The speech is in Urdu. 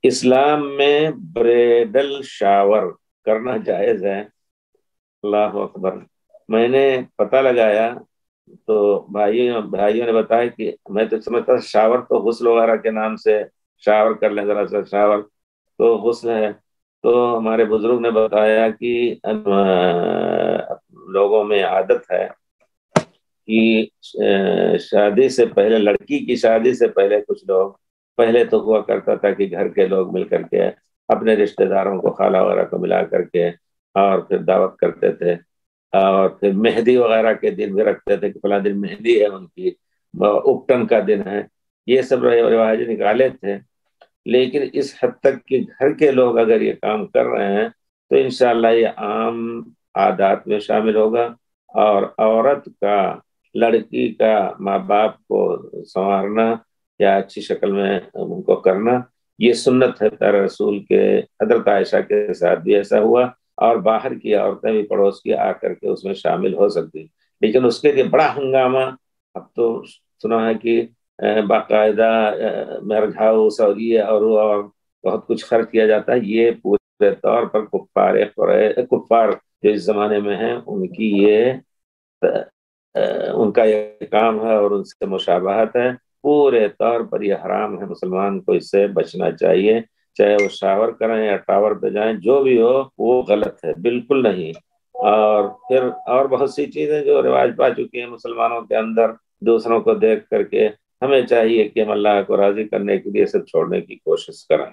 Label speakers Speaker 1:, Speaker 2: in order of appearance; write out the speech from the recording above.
Speaker 1: اسلام میں بریڈل شاور کرنا جائز ہے؟ اللہ اکبر. میں نے پتہ لگایا تو بھائیوں نے بتایا کہ میں تو سمجھتا شاور تو غسل وغیرہ کے نام سے شاور کر لیں ذرا سا شاور تو غسل ہے. تو ہمارے بزرگ نے بتایا کہ لوگوں میں عادت ہے کہ شادی سے پہلے، لڑکی کی شادی سے پہلے کچھ لوگ، پہلے تو ہوا کرتا تھا کہ گھر کے لوگ مل کر کے اپنے رشتہ داروں کو، خالہ وغیرہ کو ملا کر کے اور پھر دعوت کرتے تھے، اور پھر مہندی وغیرہ کے دن بھی رکھتے تھے کہ فلاں دن مہندی ہے ان کی، اپٹن کا دن ہے. یہ سب رواج نکالے تھے. لیکن اس حد تک کہ گھر کے لوگ اگر یہ کام کر رہے ہیں تو انشاءاللہ یہ عام عادات میں شامل ہوگا. اور عورت کا، لڑکی کا ماں باپ کو سنوارنا یا اچھی شکل میں ان کو کرنا، یہ سنت ہے پیارے رسول کے. حضرت عائشہ کے ساتھ بھی ایسا ہوا، اور باہر کی عورتیں بھی پڑوس کی آ کر کے اس میں شامل ہو سکتی. لیکن اس کے لیے بڑا ہنگامہ اب تو سنا ہے کہ باقاعدہ مرگھاؤ سعودی اور بہت کچھ خرچ کیا جاتا ہے. یہ پورے طور پر کفار جو اس زمانے میں ہیں ان کی یہ ان کا یہ کام ہے اور ان سے مشابہت ہے. پورے طور پر یہ حرام ہے. مسلمان کو اس سے بچنا چاہیے. چاہے وہ شاور کریں یا ٹاور پہ جائیں، جو بھی ہو وہ غلط ہے، بالکل نہیں. اور پھر اور بہت سی چیزیں جو رواج پا چکی ہیں مسلمانوں کے اندر، دوسروں کو دیکھ کر کے ہمیں چاہیے کہ ہم اللہ کو راضی کرنے کے لیے سب چھوڑنے کی کوشش کریں.